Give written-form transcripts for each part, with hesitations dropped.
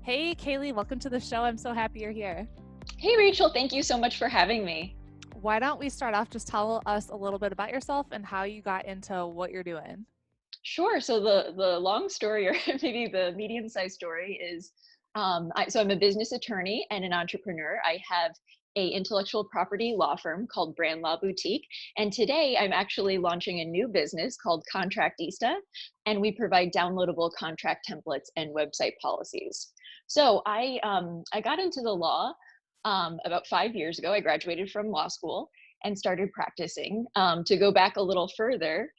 Hey, Kailey, welcome to the show. I'm so happy you're here. Hey Rachel, thank you so much for having me. Why don't we start off, just tell us a little bit about yourself and how you got into what you're doing? Sure. So the long story, or maybe the medium-sized story, is so I'm a business attorney and an entrepreneur. I have a intellectual property law firm called Brand Law Boutique, and today I'm actually launching a new business called Contractista, and we provide downloadable contract templates and website policies. So I got into the law about 5 years ago. I graduated from law school and started practicing. To go back a little further,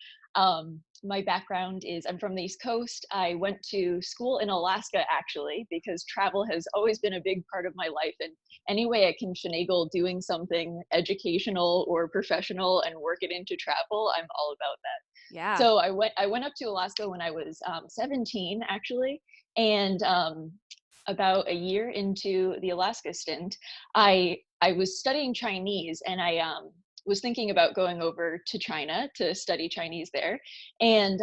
my background is I'm from the East Coast. I went to school in Alaska, actually, because travel has always been a big part of my life. And any way I can finagle doing something educational or professional and work it into travel, I'm all about that. Yeah. So I went up to Alaska when I was 17, actually, and about a year into the Alaska stint, I was studying Chinese, and I was thinking about going over to China to study Chinese there. And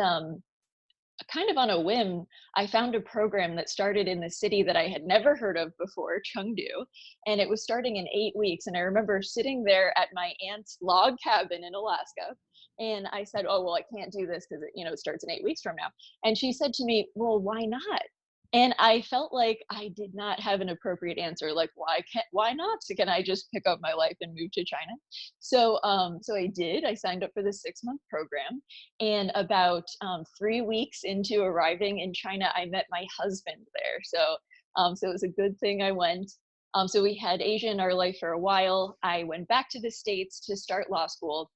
kind of on a whim, I found a program that started in the city that I had never heard of before, Chengdu, and it was starting in 8 weeks. And I remember sitting there at my aunt's log cabin in Alaska, and I said, "Oh well, I can't do this because it starts in 8 weeks from now." And she said to me, "Well, why not?" And I felt like I did not have an appropriate answer. Like, why not? So can I just pick up my life and move to China? So I did. I signed up for the 6 month program, and about 3 weeks into arriving in China, I met my husband there. So it was a good thing I went. So we had Asia in our life for a while. I went back to the States to start law school.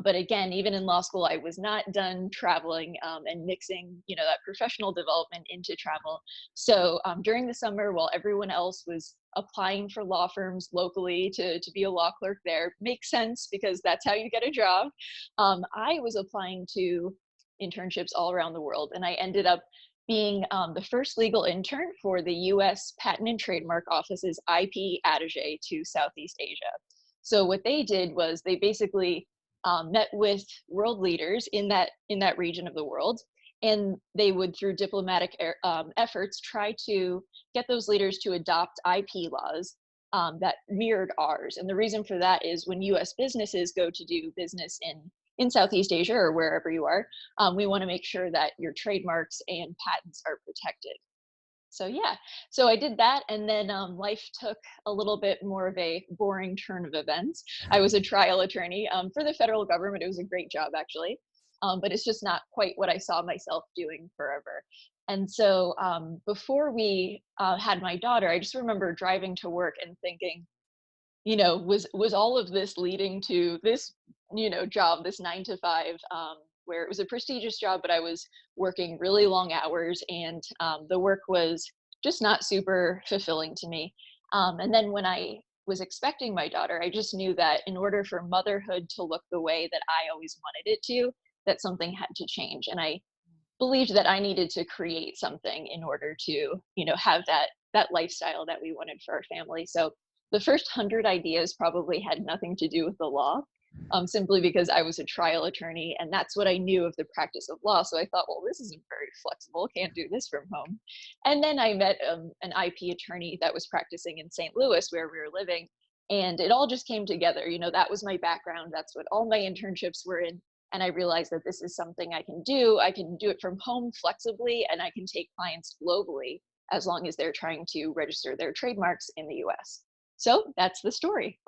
But again, even in law school, I was not done traveling and mixing, that professional development into travel. So during the summer, while everyone else was applying for law firms locally to be a law clerk there, makes sense because that's how you get a job. I was applying to internships all around the world, and I ended up being the first legal intern for the US Patent and Trademark Office's IP attaché to Southeast Asia. So what they did was they basically met with world leaders in that region of the world, and they would, through diplomatic efforts, try to get those leaders to adopt IP laws that mirrored ours. And the reason for that is when U.S. businesses go to do business in Southeast Asia or wherever you are, we want to make sure that your trademarks and patents are protected. So yeah, so I did that, and then life took a little bit more of a boring turn of events. I was a trial attorney for the federal government. It was a great job, actually, but it's just not quite what I saw myself doing forever. And so before we had my daughter, I just remember driving to work and thinking, was all of this leading to this, job, this 9 to 5, where it was a prestigious job, but I was working really long hours, and the work was just not super fulfilling to me. And then when I was expecting my daughter, I just knew that in order for motherhood to look the way that I always wanted it to, that something had to change. And I believed that I needed to create something in order to, have that lifestyle that we wanted for our family. So the first 100 ideas probably had nothing to do with the law, simply because I was a trial attorney and that's what I knew of the practice of law. So I thought, well, this isn't very flexible. Can't do this from home. And then I met an IP attorney that was practicing in St. Louis where we were living. And it all just came together. That was my background. That's what all my internships were in. And I realized that this is something I can do. I can do it from home flexibly, and I can take clients globally as long as they're trying to register their trademarks in the US. So that's the story.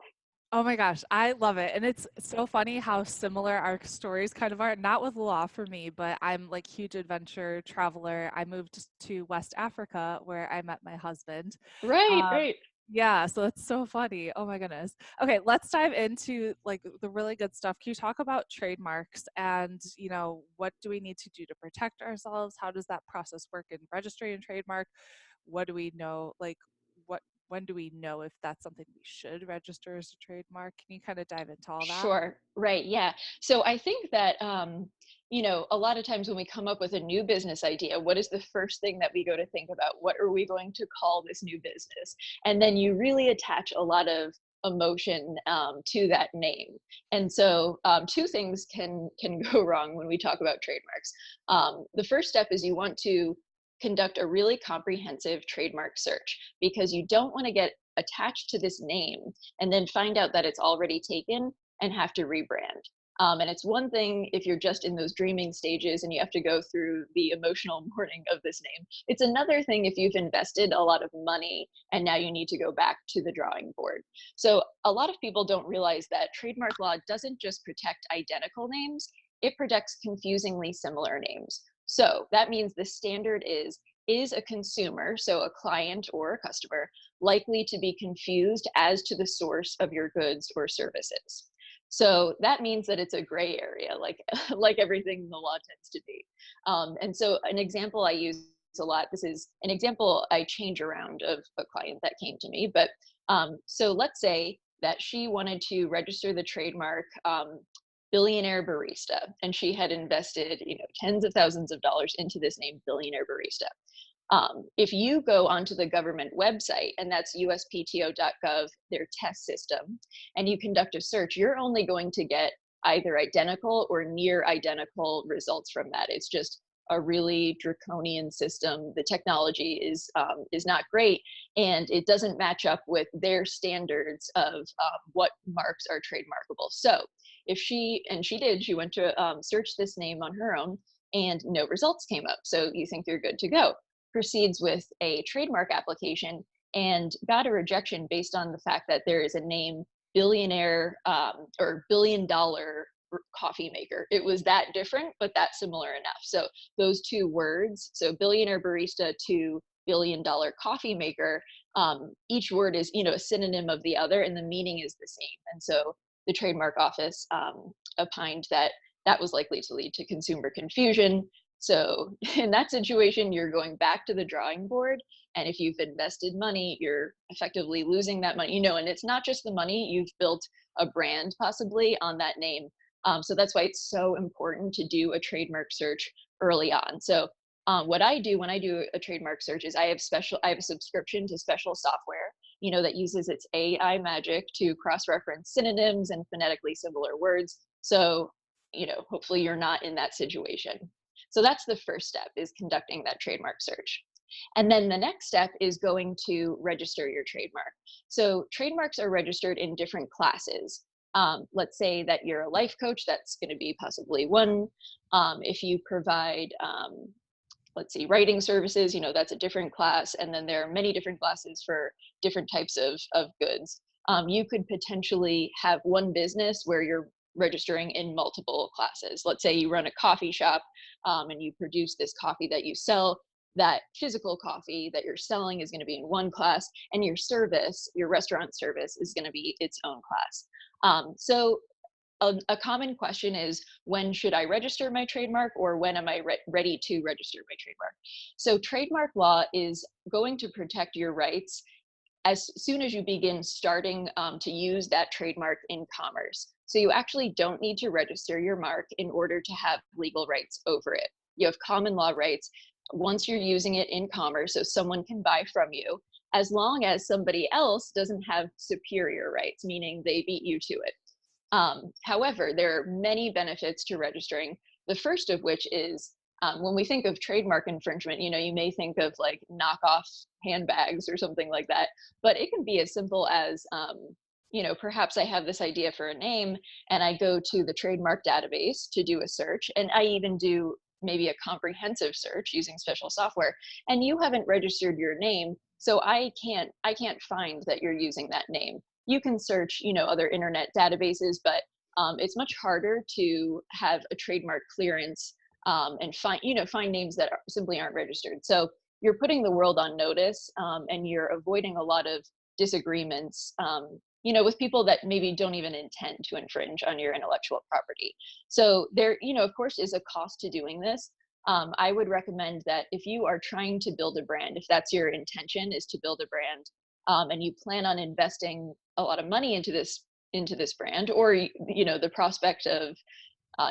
Oh my gosh, I love it. And it's so funny how similar our stories kind of are. Not with law for me, but I'm like huge adventure traveler. I moved to West Africa where I met my husband. Right, Um, right. yeah, so it's so funny. Oh my goodness. Okay, let's dive into like the really good stuff. Can you talk about trademarks and, what do we need to do to protect ourselves? How does that process work in registering a trademark? What do we know? Like, what when do we know if that's something we should register as a trademark? Can you kind of dive into all that? Sure. Right. Yeah. So I think that, a lot of times when we come up with a new business idea, what is the first thing that we go to think about? What are we going to call this new business? And then you really attach a lot of emotion to that name. And so two things can go wrong when we talk about trademarks. The first step is you want to conduct a really comprehensive trademark search, because you don't want to get attached to this name and then find out that it's already taken and have to rebrand. And it's one thing if you're just in those dreaming stages and you have to go through the emotional mourning of this name. It's another thing if you've invested a lot of money and now you need to go back to the drawing board. So a lot of people don't realize that trademark law doesn't just protect identical names, it protects confusingly similar names. So that means the standard is a consumer, so a client or a customer, likely to be confused as to the source of your goods or services? So that means that it's a gray area, like like everything in the law tends to be. And so an example I use a lot. This is an example I change around of a client that came to me. But so let's say that she wanted to register the trademark billionaire barista, and she had invested, tens of thousands of dollars into this name, billionaire barista. If you go onto the government website, and that's uspto.gov, their test system, and you conduct a search, you're only going to get either identical or near identical results from that. It's just a really draconian system. The technology is not great, and it doesn't match up with their standards of what marks are trademarkable. So if she went to search this name on her own, and no results came up. So you think you're good to go. Proceeds with a trademark application and got a rejection based on the fact that there is a name, billionaire or $1 billion coffee maker. It was that different, but that similar enough. So those two words, so billionaire barista to $1 billion coffee maker, each word is a synonym of the other, and the meaning is the same. And so the trademark office opined that that was likely to lead to consumer confusion. So in that situation, you're going back to the drawing board. And if you've invested money, you're effectively losing that money, and it's not just the money, you've built a brand possibly on that name. So that's why it's so important to do a trademark search early on. So what I do when I do a trademark search is I have a subscription to special software, that uses its AI magic to cross-reference synonyms and phonetically similar words. So, hopefully you're not in that situation. So that's the first step, is conducting that trademark search. And then the next step is going to register your trademark. So trademarks are registered in different classes. Let's say that you're a life coach, that's going to be possibly one. If you provide, let's see, writing services, that's a different class. And then there are many different classes for different types of goods. You could potentially have one business where you're registering in multiple classes. Let's say you run a coffee shop, and you produce this coffee that you sell. That physical coffee that you're selling is going to be in one class, and your service, your restaurant service, is going to be its own class. So a common question is, when should I register my trademark, or when am I ready to register my trademark? So trademark law is going to protect your rights as soon as you begin starting to use that trademark in commerce. So you actually don't need to register your mark in order to have legal rights over it. You have common law rights once you're using it in commerce, so someone can buy from you, as long as somebody else doesn't have superior rights, meaning they beat you to it. However, there are many benefits to registering. The first of which is, when we think of trademark infringement, you may think of like knockoff handbags or something like that, but it can be as simple as, perhaps I have this idea for a name and I go to the trademark database to do a search, and I even do maybe a comprehensive search using special software, and you haven't registered your name, so I can't find that you're using that name. You can search, other internet databases, but it's much harder to have a trademark clearance, and find names that simply aren't registered. So you're putting the world on notice, and you're avoiding a lot of disagreements, with people that maybe don't even intend to infringe on your intellectual property. So there, of course, is a cost to doing this. I would recommend that if you are trying to build a brand, if that's your intention, is to build a brand, and you plan on investing a lot of money into this brand, or the prospect of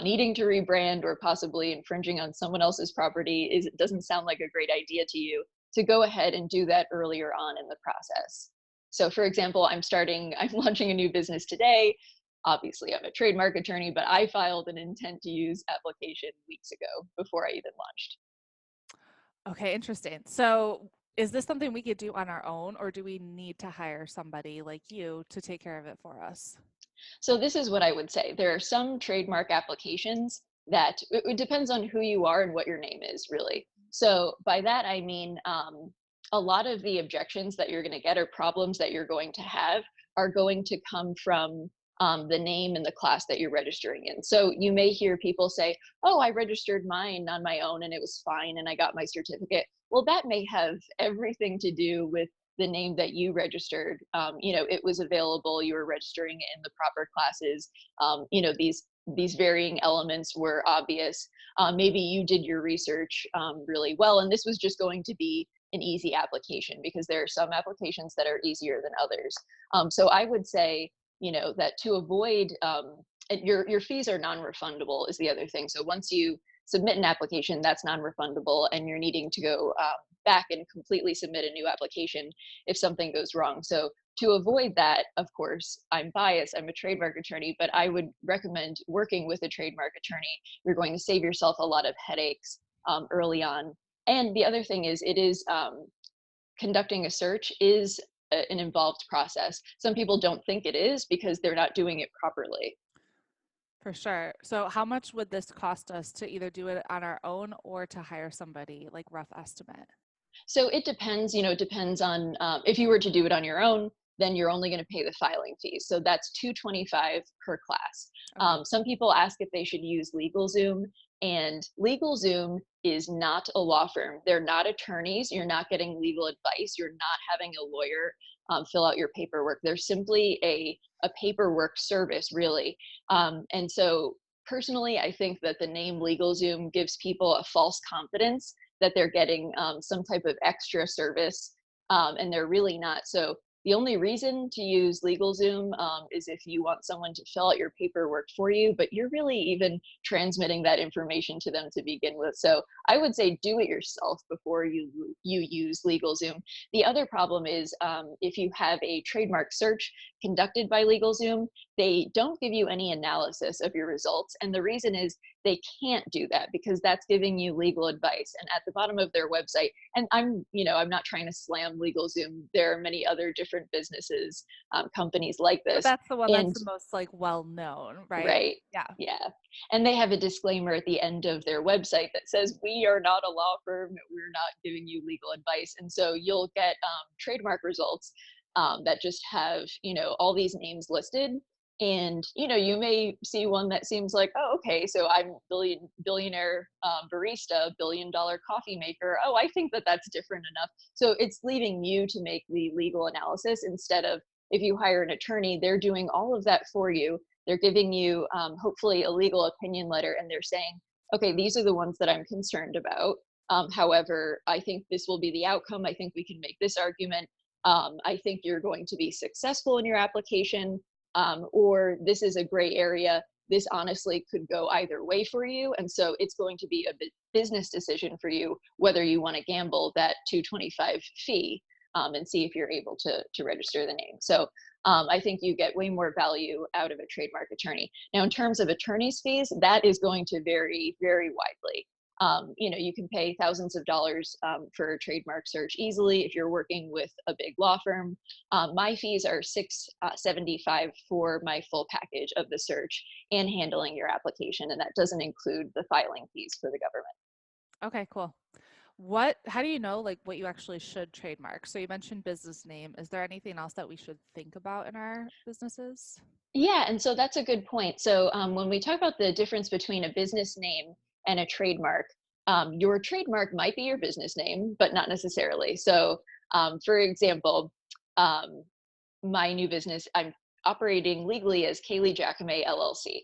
needing to rebrand or possibly infringing on someone else's property it doesn't sound like a great idea to you, to go ahead and do that earlier on in the process. So for example, I'm launching a new business today. Obviously, I'm a trademark attorney, but I filed an intent to use application weeks ago before I even launched. Okay, interesting. So is this something we could do on our own, or do we need to hire somebody like you to take care of it for us? So this is what I would say. There are some trademark applications that it depends on who you are and what your name is, really. So by that I mean, a lot of the objections that you're going to get or problems that you're going to have are going to come from the name and the class that you're registering in. So you may hear people say, "Oh, I registered mine on my own and it was fine, and I got my certificate." Well, that may have everything to do with the name that you registered. It was available, you were registering it in the proper classes. These varying elements were obvious. Maybe you did your research really well, and this was just going to be an easy application, because there are some applications that are easier than others. So I would say, that to avoid, and your fees are non-refundable is the other thing. So once you submit an application, that's non-refundable, and you're needing to go back and completely submit a new application if something goes wrong. So to avoid that, of course, I'm biased. I'm a trademark attorney, but I would recommend working with a trademark attorney. You're going to save yourself a lot of headaches early on. And the other thing is, it is conducting a search is an involved process. Some people don't think it is because they're not doing it properly. For sure. So how much would this cost us to either do it on our own or to hire somebody, like rough estimate? So it depends, it depends on, if you were to do it on your own, then you're only going to pay the filing fees. So that's 225 per class. Okay. Some people ask if they should use LegalZoom, and LegalZoom is not a law firm. They're not attorneys. You're not getting legal advice. You're not having a lawyer fill out your paperwork. They're simply a paperwork service, really. And so personally, I think that the name LegalZoom gives people a false confidence that they're getting some type of extra service, and they're really not. So the only reason to use LegalZoom is if you want someone to fill out your paperwork for you, but you're really even transmitting that information to them to begin with. So I would say do it yourself before you use LegalZoom. The other problem is, if you have a trademark search conducted by LegalZoom, they don't give you any analysis of your results, and the reason is they can't do that because that's giving you legal advice. And at the bottom of their website, and I'm not trying to slam LegalZoom. There are many other different businesses, companies like But this, that's the one that's and the most like well known, right? right, Yeah. yeah, and they have a disclaimer at the end of their website that says, "We are not a law firm. We're not giving you legal advice." And so you'll get trademark results that just have all these names listed, and you may see one that seems like, "Oh, okay, so I'm billionaire barista, $1 billion coffee maker. Oh, I think that that's different enough." So it's leaving you to make the legal analysis, instead of, if you hire an attorney, they're doing all of that for you. They're giving you hopefully a legal opinion letter, and they're saying, "Okay, these are the ones that I'm concerned about. However, I think this will be the outcome. I think we can make this argument. I think you're going to be successful in your application, or this is a gray area. This honestly could go either way for you. And so it's going to be a business decision for you whether you want to gamble that 225 fee, and see if you're able to register the name." So I think you get way more value out of a trademark attorney. Now, in terms of attorney's fees, that is going to vary very widely. You can pay thousands of dollars for a trademark search easily if you're working with a big law firm. My fees are $675 for my full package of the search and handling your application, and that doesn't include the filing fees for the government. Okay, cool. How do you know like what you actually should trademark? So you mentioned business name. Is there anything else that we should think about in our businesses? Yeah, and so that's a good point. So when we talk about the difference between a business name and a trademark, your trademark might be your business name, but not necessarily. So, for example, um, my new business, I'm operating legally as Kailey Jacomet LLC.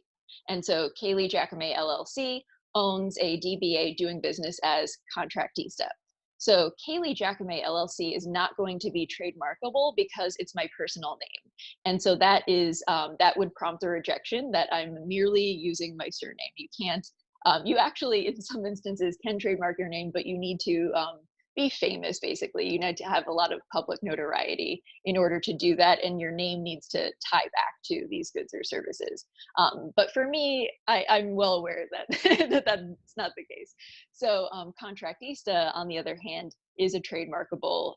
And so Kailey Jacomet LLC owns a DBA doing business as Contractista. So Kailey Jacomet LLC is not going to be trademarkable because it's my personal name. And so that would prompt a rejection that I'm merely using my surname. You can't, you actually, in some instances, can trademark your name, but you need to be famous. Basically, you need to have a lot of public notoriety in order to do that, and your name needs to tie back to these goods or services. But for me, I'm well aware that that's not the case. So contractista, on the other hand, is a trademarkable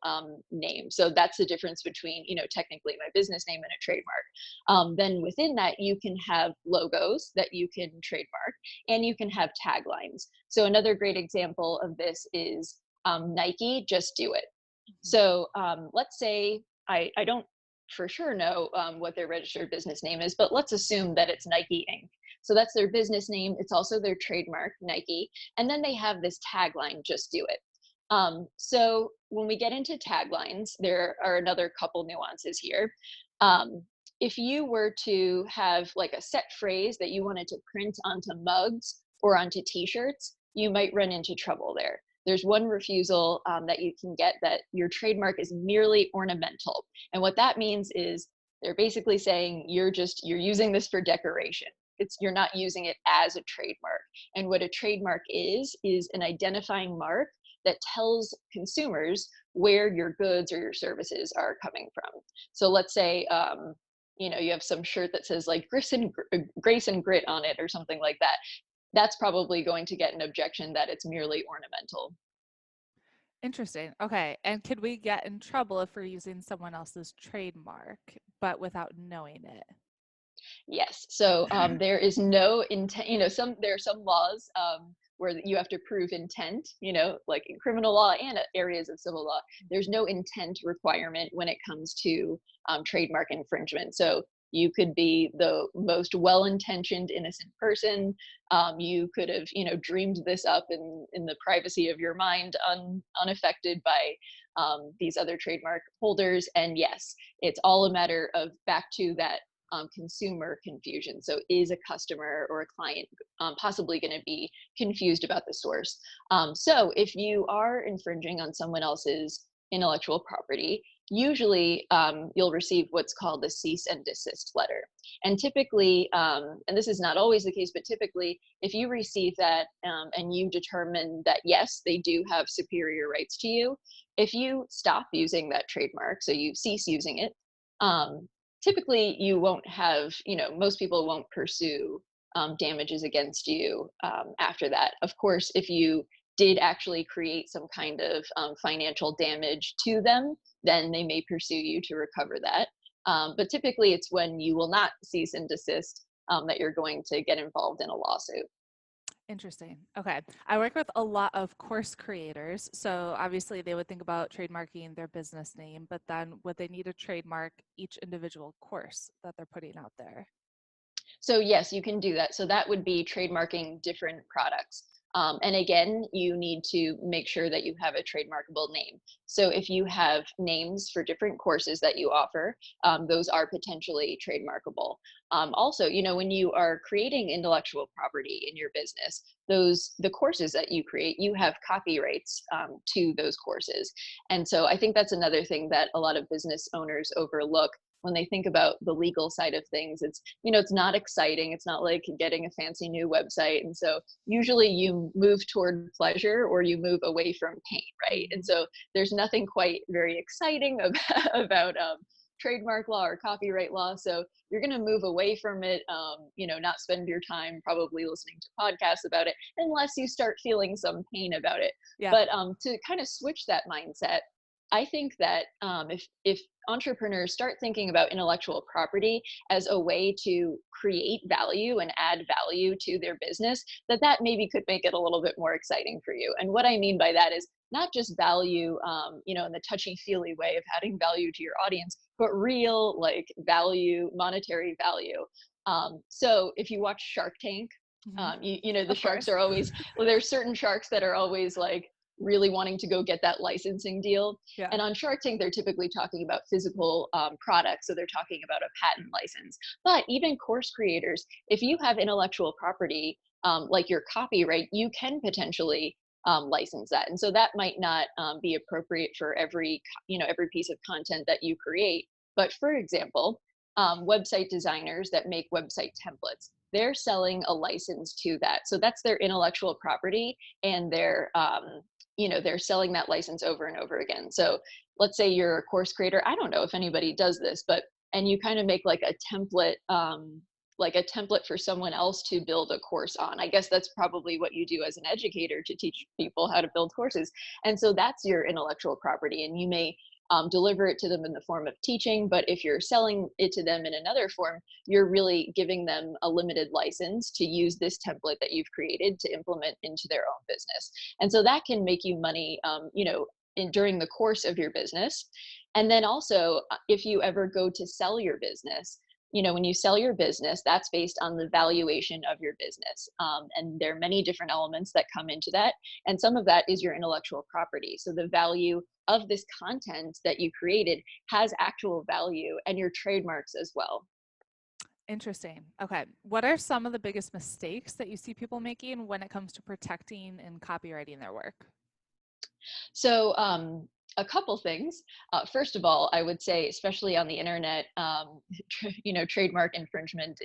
name. So that's the difference between, technically my business name and a trademark. Then within that, you can have logos that you can trademark, and you can have taglines. So another great example of this is Nike, just do it. Mhm. So let's say I don't for sure know what their registered business name is, but let's assume that it's Nike Inc. So that's their business name. It's also their trademark, Nike. And then they have this tagline, just do it. So when we get into taglines, there are another couple nuances here. Um, if you were to have like a set phrase that you wanted to print onto mugs or onto t-shirts, you might run into trouble there. There's one refusal that you can get, that your trademark is merely ornamental. And what that means is they're basically saying you're using this for decoration. You're not using it as a trademark. And what a trademark is an identifying mark that tells consumers where your goods or your services are coming from. So let's say you have some shirt that says like grace and grit on it or something like that. That's probably going to get an objection that it's merely ornamental. Interesting. Okay. And could we get in trouble if we're using someone else's trademark, but without knowing it? Yes. So there is no intent. There are some laws where you have to prove intent. Like in criminal law and areas of civil law, there's no intent requirement when it comes to trademark infringement. So you could be the most well-intentioned innocent person. You could have, dreamed this up in the privacy of your mind, unaffected by these other trademark holders. And yes, it's all a matter of back to that consumer confusion. So, is a customer or a client possibly going to be confused about the source? So, if you are infringing on someone else's intellectual property, usually you'll receive what's called a cease and desist letter. And typically, and this is not always the case, but typically, if you receive that and you determine that yes, they do have superior rights to you, if you stop using that trademark, so you cease using it, um, typically you won't have, most people won't pursue damages against you after that. Of course, if you did actually create some kind of financial damage to them, then they may pursue you to recover that. But typically, it's when you will not cease and desist that you're going to get involved in a lawsuit. Interesting. Okay. I work with a lot of course creators. So obviously they would think about trademarking their business name, but then would they need to trademark each individual course that they're putting out there? So yes, you can do that. So that would be trademarking different products. And again, you need to make sure that you have a trademarkable name. So if you have names for different courses that you offer, those are potentially trademarkable. Also, when you are creating intellectual property in your business, the courses that you create, you have copyrights to those courses. And so I think that's another thing that a lot of business owners overlook when they think about the legal side of things. It's not exciting. It's not like getting a fancy new website. And so usually you move toward pleasure or you move away from pain, right? And so there's nothing quite very exciting about trademark law or copyright law. So you're going to move away from it, not spend your time probably listening to podcasts about it unless you start feeling some pain about it. Yeah. But to kind of switch that mindset, I think that if entrepreneurs start thinking about intellectual property as a way to create value and add value to their business, that maybe could make it a little bit more exciting for you. And what I mean by that is not just value, in the touchy feely way of adding value to your audience, but real like value, monetary value. So if you watch Shark Tank, Mhm. the Of sharks course. are always, well, there's certain sharks that are always like really wanting to go get that licensing deal. Yeah. And on Shark Tank, they're typically talking about physical products. So they're talking about a patent license. But even course creators, if you have intellectual property, like your copyright, you can potentially license that. And so that might not be appropriate for every piece of content that you create. But for example, website designers that make website templates, they're selling a license to that. So that's their intellectual property, and they're selling that license over and over again. So let's say you're a course creator. I don't know if anybody does this, but and you kind of make like a template for someone else to build a course on. I guess that's probably what you do as an educator to teach people how to build courses. And so that's your intellectual property, and you may deliver it to them in the form of teaching. But if you're selling it to them in another form, you're really giving them a limited license to use this template that you've created to implement into their own business. And so that can make you money, during the course of your business. And then also, if you ever go to sell your business, when you sell your business, that's based on the valuation of your business. And there are many different elements that come into that. And some of that is your intellectual property. So the value of this content that you created has actual value, and your trademarks as well. Interesting. Okay. What are some of the biggest mistakes that you see people making when it comes to protecting and copywriting their work? So, a couple things. First of all, I would say, especially on the internet, trademark infringement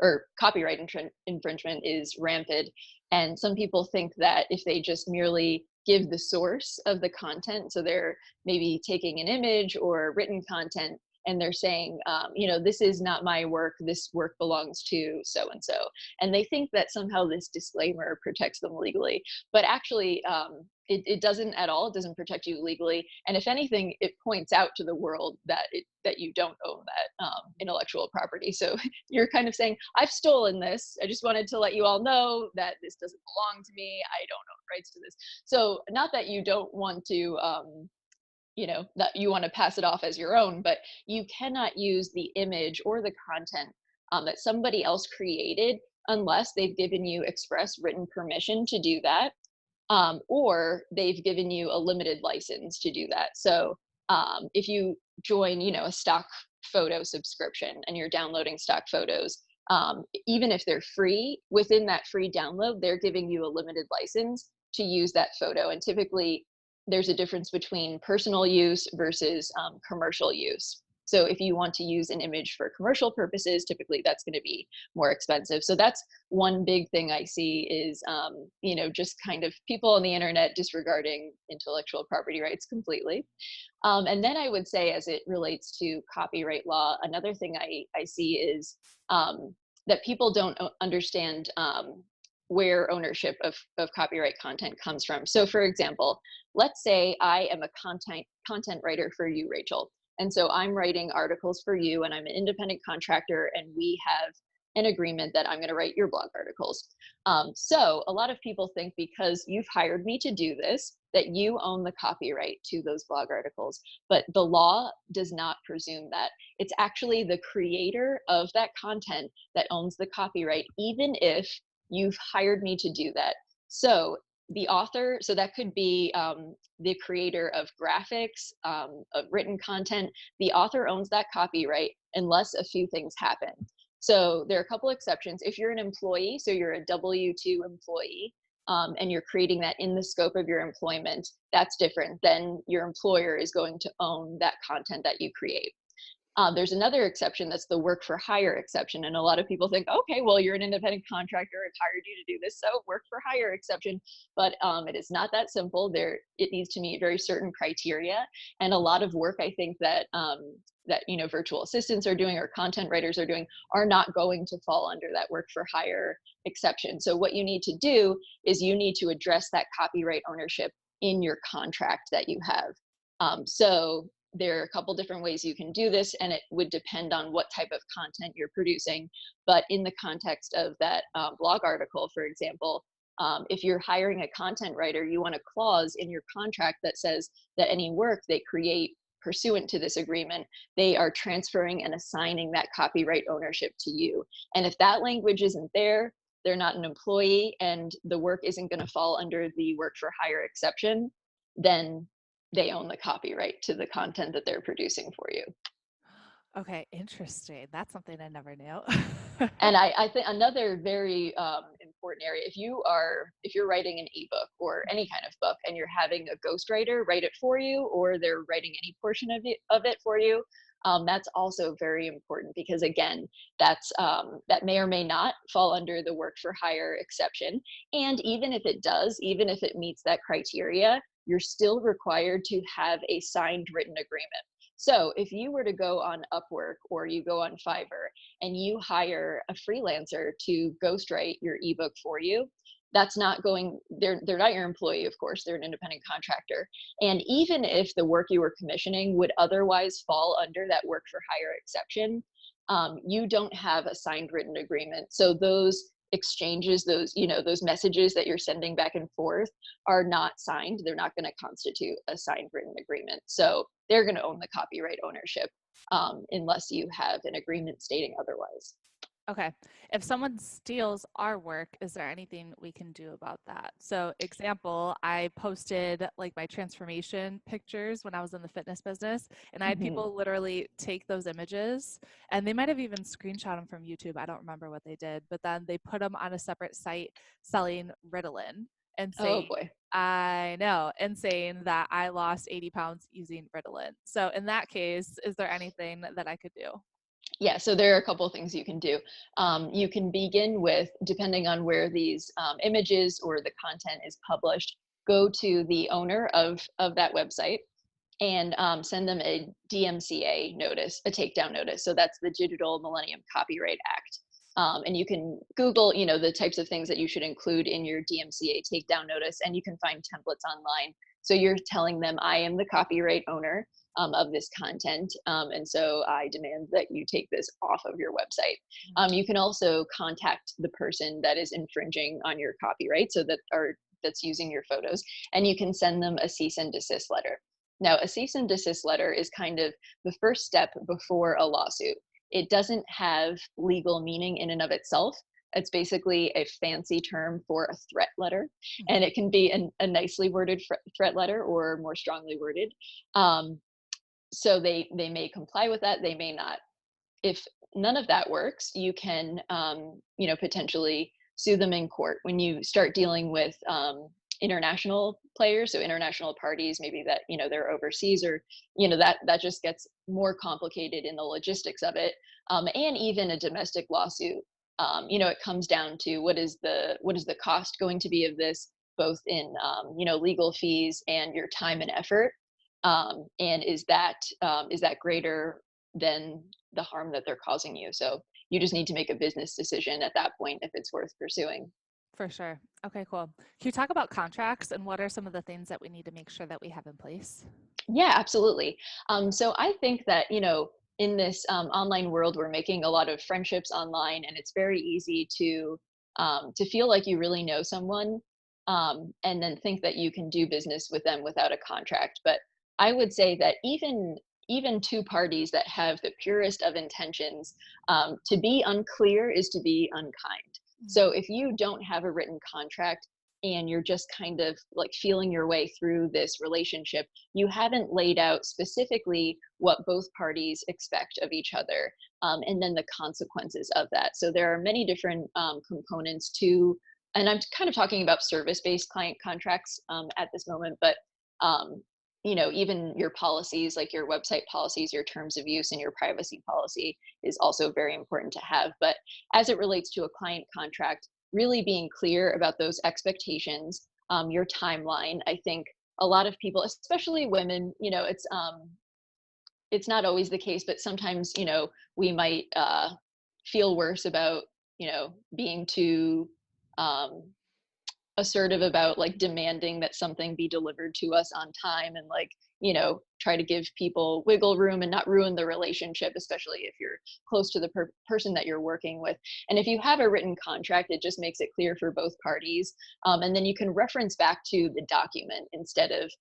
or copyright infringement is rampant. And some people think that if they just merely give the source of the content, so they're maybe taking an image or written content, and they're saying, this is not my work, this work belongs to so and so. And they think that somehow this disclaimer protects them legally. But actually, it doesn't at all. It doesn't protect you legally. And if anything, it points out to the world that you don't own that intellectual property. So you're kind of saying, I've stolen this. I just wanted to let you all know that this doesn't belong to me. I don't own rights to this. So not that you don't want to, that you want to pass it off as your own, but you cannot use the image or the content that somebody else created unless they've given you express written permission to do that, or they've given you a limited license to do that. So if you join, a stock photo subscription and you're downloading stock photos, even if they're free, within that free download, they're giving you a limited license to use that photo. And typically, there's a difference between personal use versus commercial use. So if you want to use an image for commercial purposes, typically that's going to be more expensive. So that's one big thing I see is, just kind of people on the internet disregarding intellectual property rights completely. And then I would say, as it relates to copyright law, another thing I see is that people don't understand where ownership of copyright content comes from. So for example, let's say I am a content writer for you, Rachel. And so I'm writing articles for you, and I'm an independent contractor, and we have an agreement that I'm going to write your blog articles. So a lot of people think because you've hired me to do this, that you own the copyright to those blog articles. But the law does not presume that. It's actually the creator of that content that owns the copyright, even if you've hired me to do that. So the author, so that could be the creator of graphics, of written content, the author owns that copyright unless a few things happen. So there are a couple exceptions. If you're an employee, so you're a W-2 employee, and you're creating that in the scope of your employment, that's different. Then your employer is going to own that content that you create. There's another exception, that's the work for hire exception. And a lot of people think, okay, well, you're an independent contractor, I've hired you to do this, so work for hire exception. But it is not that simple. It needs to meet very certain criteria. And a lot of work I think that virtual assistants are doing or content writers are doing are not going to fall under that work for hire exception. So what you need to do is you need to address that copyright ownership in your contract that you have. So there are a couple different ways you can do this, and it would depend on what type of content you're producing. But in the context of that blog article, for example, if you're hiring a content writer, you want a clause in your contract that says that any work they create pursuant to this agreement, they are transferring and assigning that copyright ownership to you. And if that language isn't there, they're not an employee, and the work isn't going to fall under the work for hire exception, then they own the copyright to the content that they're producing for you. Okay, interesting. That's something I never knew. And I think another very important area, if you're writing an ebook or any kind of book, and you're having a ghostwriter write it for you, or they're writing any portion of it for you, That's also very important because, again, that may or may not fall under the work for hire exception. And even if it does, even if it meets that criteria, you're still required to have a signed written agreement. So if you were to go on Upwork or you go on Fiverr and you hire a freelancer to ghostwrite your ebook for you, that's not going, they're not your employee, of course, they're an independent contractor. And even if the work you were commissioning would otherwise fall under that work for hire exception, you don't have a signed written agreement. So those exchanges, those messages that you're sending back and forth are not signed. They're not going to constitute a signed written agreement. So they're going to own the copyright ownership, unless you have an agreement stating otherwise. Okay. If someone steals our work, is there anything we can do about that? So, example, I posted like my transformation pictures when I was in the fitness business, and I had Hmm. people literally take those images and they might have even screenshot them from YouTube. I don't remember what they did, but then they put them on a separate site selling Ritalin and Oh saying, boy. I know, and saying that I lost 80 pounds using Ritalin. So, in that case, is there anything that I could do? Yeah, so there are a couple of things you can do. You can begin with, depending on where these images or the content is published, go to the owner of that website and send them a DMCA notice, a takedown notice. So that's the Digital Millennium Copyright Act. And you can Google, the types of things that you should include in your DMCA takedown notice, and you can find templates online. So you're telling them, I am the copyright owner of this content, and so I demand that you take this off of your website. You can also contact the person that is infringing on your copyright, that's using your photos, and you can send them a cease and desist letter. Now, a cease and desist letter is kind of the first step before a lawsuit. It doesn't have legal meaning in and of itself. It's basically a fancy term for a threat letter, and Mhm. it can be a nicely worded threat letter or more strongly worded. Um, so they may comply with that, they may not. If none of that works, you can potentially sue them in court. When you start dealing with international players, so international parties, maybe that they're overseas, or that just gets more complicated in the logistics of it. And even a domestic lawsuit, it comes down to what is the cost going to be of this, both in legal fees and your time and effort, and is that greater than the harm that they're causing you. So you just need to make a business decision at that point if it's worth pursuing. For sure. Okay, cool. Can you talk about contracts and what are some of the things that we need to make sure that we have in place? Yeah, absolutely. So I think that, in this online world, we're making a lot of friendships online, and it's very easy to feel like you really know someone, and then think that you can do business with them without a contract. But I would say that even two parties that have the purest of intentions, to be unclear is to be unkind. Mm. So if you don't have a written contract and you're just kind of like feeling your way through this relationship, you haven't laid out specifically what both parties expect of each other, and then the consequences of that. So there are many different components to, and I'm kind of talking about service-based client contracts at this moment, but um, even your policies, like your website policies, your terms of use, and your privacy policy is also very important to have. But as it relates to a client contract, really being clear about those expectations, your timeline. I think a lot of people, especially women, it's not always the case, but sometimes we might feel worse about being too um, assertive about like demanding that something be delivered to us on time, and like try to give people wiggle room and not ruin the relationship, especially if you're close to the person that you're working with. And if you have a written contract, it just makes it clear for both parties, and then you can reference back to the document instead of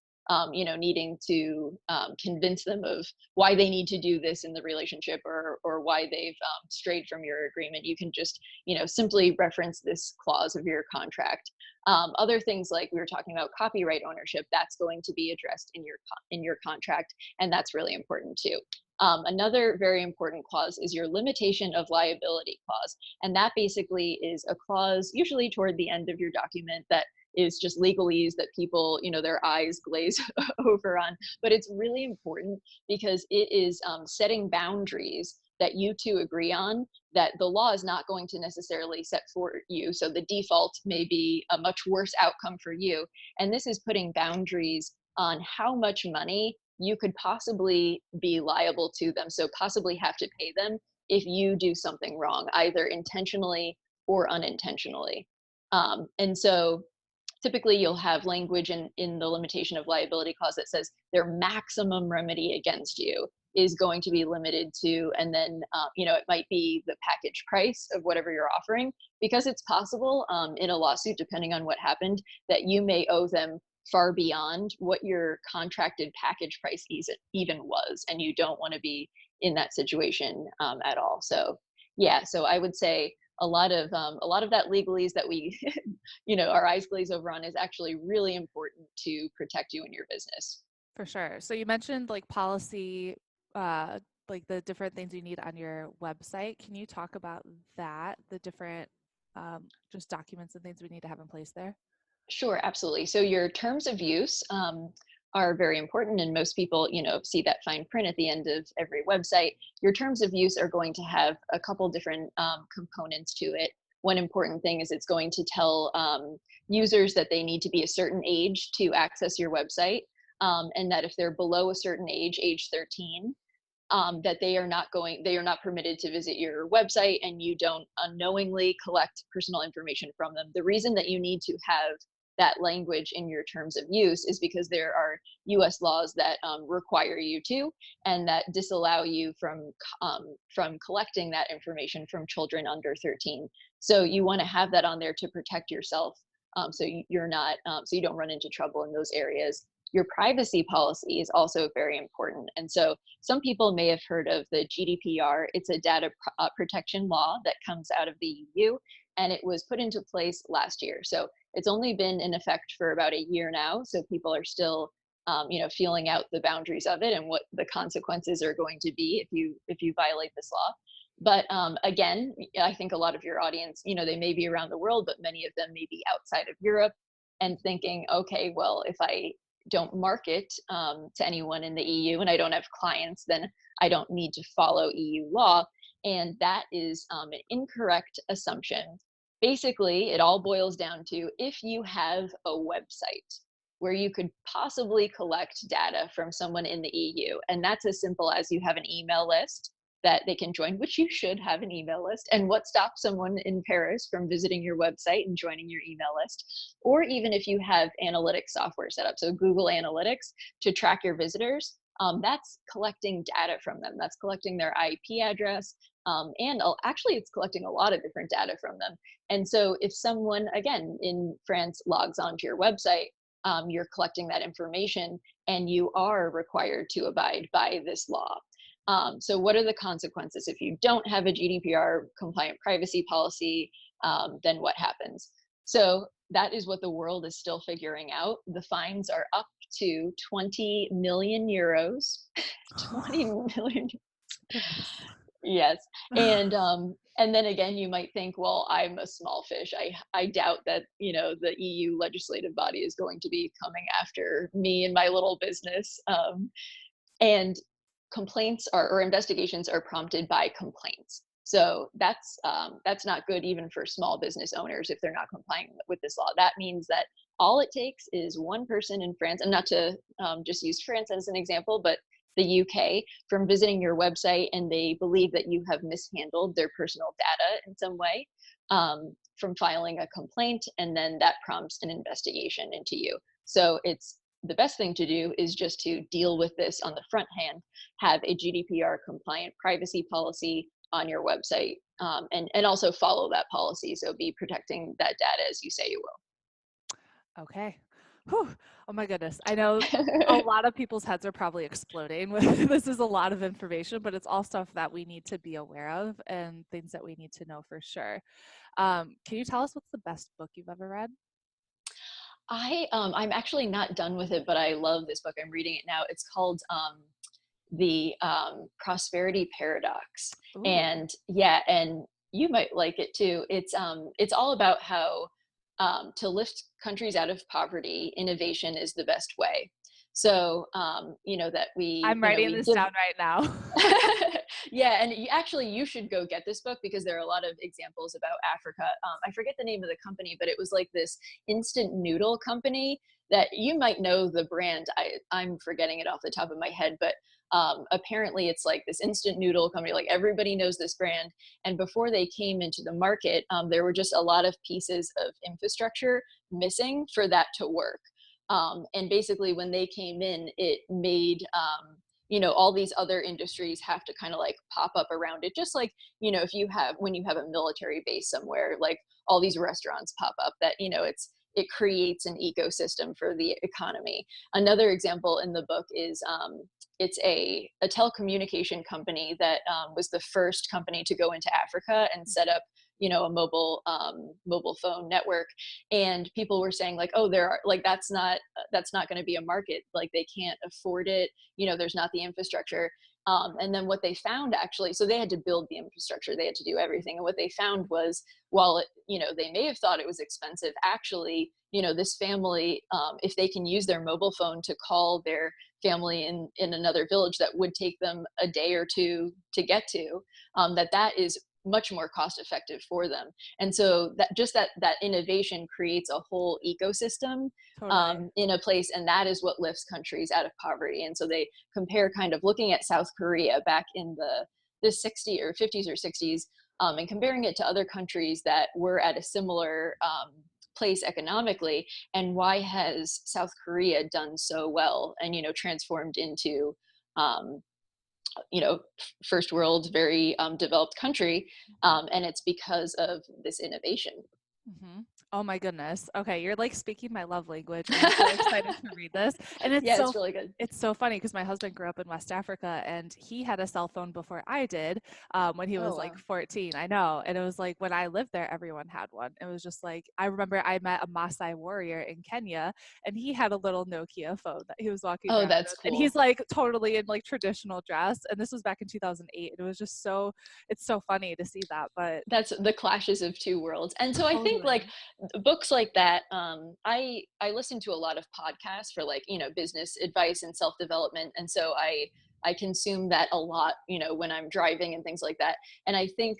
needing to convince them of why they need to do this in the relationship, or why they've strayed from your agreement. You can just simply reference this clause of your contract. Other things, like we were talking about copyright ownership, that's going to be addressed in your contract, and that's really important too. Another very important clause is your limitation of liability clause, and that basically is a clause usually toward the end of your document that is just legalese that people, their eyes glaze over on. But it's really important because it is setting boundaries that you two agree on that the law is not going to necessarily set for you. So the default may be a much worse outcome for you. And this is putting boundaries on how much money you could possibly be liable to them. So possibly have to pay them if you do something wrong, either intentionally or unintentionally. And so typically you'll have language in the limitation of liability clause that says their maximum remedy against you is going to be limited to, and then it might be the package price of whatever you're offering, because it's possible in a lawsuit, depending on what happened, that you may owe them far beyond what your contracted package price even was, and you don't want to be in that situation at all. So yeah, so I would say a lot of that legalese that we our eyes glaze over on is actually really important to protect you and your business. For sure. So you mentioned like policy, uh, like the different things you need on your website. Can you talk about that, the different just documents and things we need to have in place there? Sure, absolutely. So your terms of use are very important, and most people, see that fine print at the end of every website. Your terms of use are going to have a couple different components to it. One important thing is it's going to tell users that they need to be a certain age to access your website, and that if they're below a certain age 13, that they are not permitted to visit your website, and you don't unknowingly collect personal information from them. The reason that you need to have that language in your terms of use is because there are US laws that require you to, and that disallow you from collecting that information from children under 13. So you want to have that on there to protect yourself, so you're not so you don't run into trouble in those areas. Your privacy policy is also very important. And so some people may have heard of the GDPR. It's a data protection law that comes out of the EU, and it was put into place last year. So it's only been in effect for about a year now. So people are still, feeling out the boundaries of it and what the consequences are going to be if you violate this law. But again, I think a lot of your audience, they may be around the world, but many of them may be outside of Europe and thinking, okay, well, if I don't market to anyone in the EU and I don't have clients, then I don't need to follow EU law. And that is an incorrect assumption. Basically, it all boils down to if you have a website where you could possibly collect data from someone in the EU, and that's as simple as you have an email list that they can join, which you should have an email list. And what stops someone in Paris from visiting your website and joining your email list? Or even if you have analytics software set up, so Google Analytics to track your visitors, that's collecting data from them. That's collecting their IP address. And actually, it's collecting a lot of different data from them. And so if someone, again, in France logs onto your website, you're collecting that information and you are required to abide by this law. So what are the consequences if you don't have a GDPR compliant privacy policy? Then what happens? So that is what the world is still figuring out. The fines are up to 20 million euros. 20 million. Goodness. Yes. And then again, you might think, well, I'm a small fish. I doubt that, the EU legislative body is going to be coming after me and my little business. And complaints or investigations are prompted by complaints. So that's not good even for small business owners if they're not complying with this law. That means that all it takes is one person in France, and not to just use France as an example, but the UK, from visiting your website and they believe that you have mishandled their personal data in some way, from filing a complaint, and then that prompts an investigation into you. So the best thing to do is just to deal with this on the front hand, have a GDPR compliant privacy policy on your website, and also follow that policy. So be protecting that data as you say you Okay. Whew. Oh my goodness. I know a will. lot of people's heads are probably exploding with this is a lot of information, but it's all stuff that we need to be aware of and things that we need to know for sure. Can you tell us what's the best book you've ever read? I'm actually not done with it, but I love this book. I'm reading it now. It's called the Prosperity Paradox, Ooh. and yeah, and you might like it too. It's all about how to lift countries out of poverty, innovation is the best way. So, that I'm writing we this give. down right now. Yeah, and you should go get this book because there are a lot of examples about Africa. I forget the name of the company, but it was like this instant noodle company that you might know the brand. I'm forgetting it off the top of my head, but apparently it's like this instant noodle company. Like everybody knows this brand. And before they came into the market, there were just a lot of pieces of infrastructure missing for that to work. And basically, when they came in, it made all these other industries have to kind of like pop up around it, just like if you have when you have a military base somewhere, like all these restaurants pop up, that it creates an ecosystem for the economy. Another example in the book is it's a telecommunication company that was the first company to go into Africa and set up a mobile phone network. And people were saying like, oh, there are like that's not going to be a market, like they can't afford it, there's not the infrastructure. And then what they found, actually, so they had to build the infrastructure, they had to do everything. And what they found was, while they may have thought it was expensive, actually, this family, if they can use their mobile phone to call their family in another village that would take them a day or two to get to, that is much more cost effective for them. And so that innovation creates a whole ecosystem Totally. in a place, and that is what lifts countries out of poverty. And so they compare, kind of looking at South Korea back in the 60s or 50s or 60s, and comparing it to other countries that were at a similar place economically, and why has South Korea done so well and transformed into um, first world, very developed country. And it's because of this innovation. Mhm. Oh my goodness. Okay, you're like speaking my love language, and I'm so excited to read this. And Yeah, it's really good. it's so funny because my husband grew up in West Africa, and he had a cell phone before I did, when he Oh was like wow. 14. I know, and it was like when I lived there, everyone had one. It was just like I remember I met a Maasai warrior in Kenya, and he had a little Nokia phone that he was walking Oh, around that's with, and cool. he's like totally in like traditional dress. And this was back in 2008. It was just it's so funny to see that, but That's the clashes of two worlds. And so I think like totally. books like that, I listen to a lot of podcasts for like business advice and self development, and so I consume that a lot, when I'm driving and things like that. And I think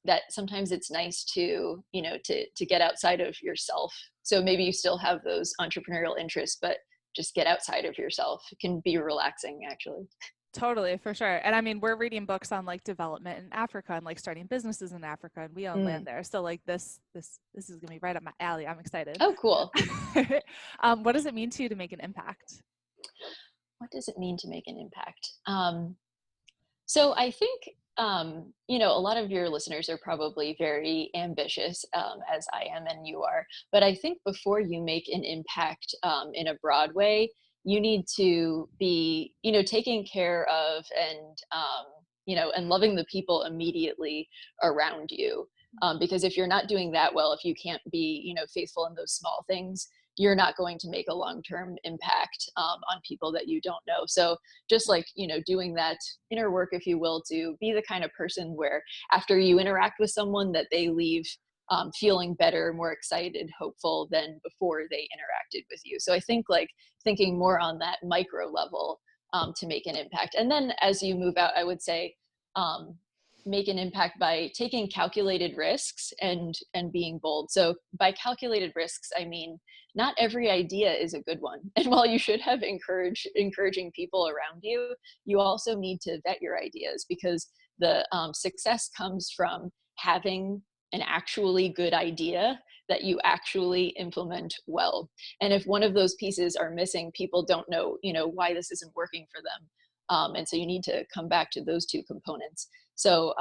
that sometimes it's nice to to get outside of yourself. So maybe you still have those entrepreneurial interests, but just get outside of yourself. It can be relaxing, actually. Totally, for sure. And I mean, we're reading books on like development in Africa and like starting businesses in Africa, and we own land Mm. there. So like this is gonna be right up my alley. I'm excited. Oh, cool. What does it mean to you to make an impact? What does it mean to make an impact? So I think a lot of your listeners are probably very ambitious, as I am and you are. But I think before you make an impact in a broad way, you need to be, taking care of and loving the people immediately around you. Because if you're not doing that well, if you can't be, faithful in those small things, you're not going to make a long-term impact on people that you don't know. So just like doing that inner work, if you will, to be the kind of person where after you interact with someone, that they leave feeling better, more excited, hopeful than before they interacted with you. So I think like thinking more on that micro level to make an impact. And then as you move out, I would say um, make an impact by taking calculated risks and being bold. So by calculated risks, I mean not every idea is a good one. And while you should have encouraging people around you, you also need to vet your ideas, because the success comes from having an actually good idea that you actually implement well. And if one of those pieces are missing, people don't know, why this isn't working for them. And so you need to come back to those two components. So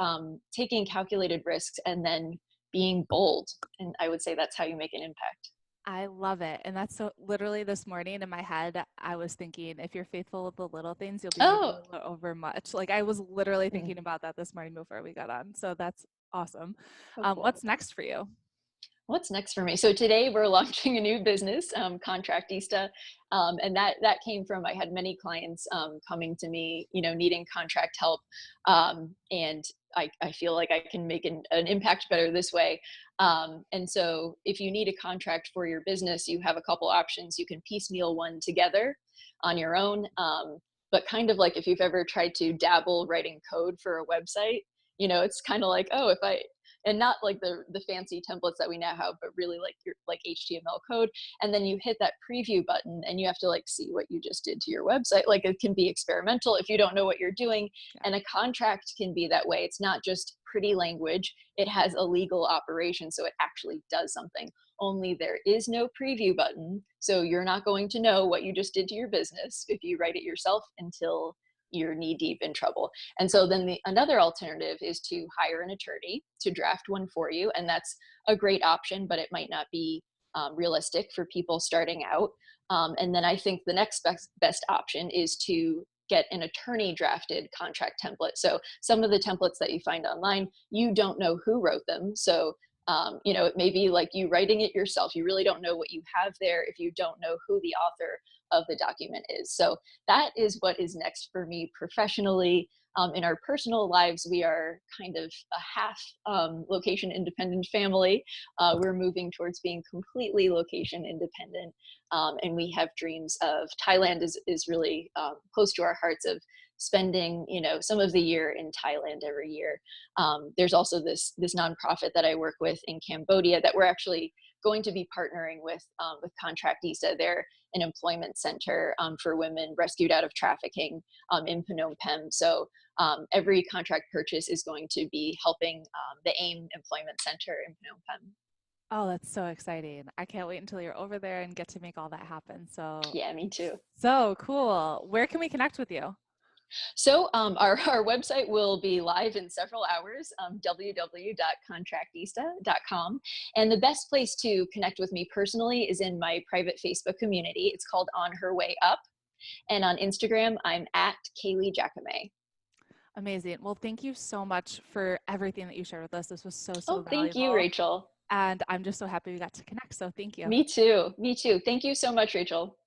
taking calculated risks and then being bold. And I would say that's how you make an impact. I love it. And that's so literally this morning in my head, I was thinking, if you're faithful with the little things, you'll be Oh, faithful over much. Like I was literally mm, thinking about that this morning before we got on. So that's awesome. so cool. What's next for you? What's next for me? So today we're launching a new business, Contractista, and that came from, I had many clients coming to me, needing contract help, and I feel like I can make an impact better this way. And so if you need a contract for your business, you have a couple options. You can piecemeal one together on your own. But kind of like if you've ever tried to dabble writing code for a website, it's kind of like, oh, if I, and not like the fancy templates that we now have, but really like your like HTML code. And then you hit that preview button and you have to like see what you just did to your website. Like it can be experimental if you don't know what you're doing. Yeah. And a contract can be that way. It's not just pretty language, it has a legal operation. So it actually does something. Only there is no preview button. So you're not going to know what you just did to your business if you write it yourself until you're knee deep in trouble. And so then another alternative is to hire an attorney to draft one for you. And that's a great option, but it might not be realistic for people starting out. And then I think the next best option is to get an attorney drafted contract template. So some of the templates that you find online, you don't know who wrote them. So it may be like you writing it yourself. You really don't know what you have there if you don't know who the author of the document is. So that is what is next for me professionally. In our personal lives, we are kind of a half location independent family. We're moving towards being completely location independent. And we have dreams of Thailand is really close to our hearts, of spending some of the year in Thailand every year. There's also this nonprofit that I work with in Cambodia that we're actually going to be partnering with Contractista. They're an employment center for women rescued out of trafficking in Phnom Penh. So every contract purchase is going to be helping the AIM Employment Center in Phnom Penh. Oh, that's so exciting. I can't wait until you're over there and get to make all that happen. So, Yeah, me too. so cool. Where can we connect with you? So our website will be live in several hours, www.contractista.com. And the best place to connect with me personally is in my private Facebook community. It's called On Her Way Up. And on Instagram, I'm at Kailey Jacomet. Amazing. Well, thank you so much for everything that you shared with us. This was so, so Oh, thank you, valuable. Rachel. And I'm just so happy we got to connect. So thank you. Me too. Me too. Thank you so much, Rachel.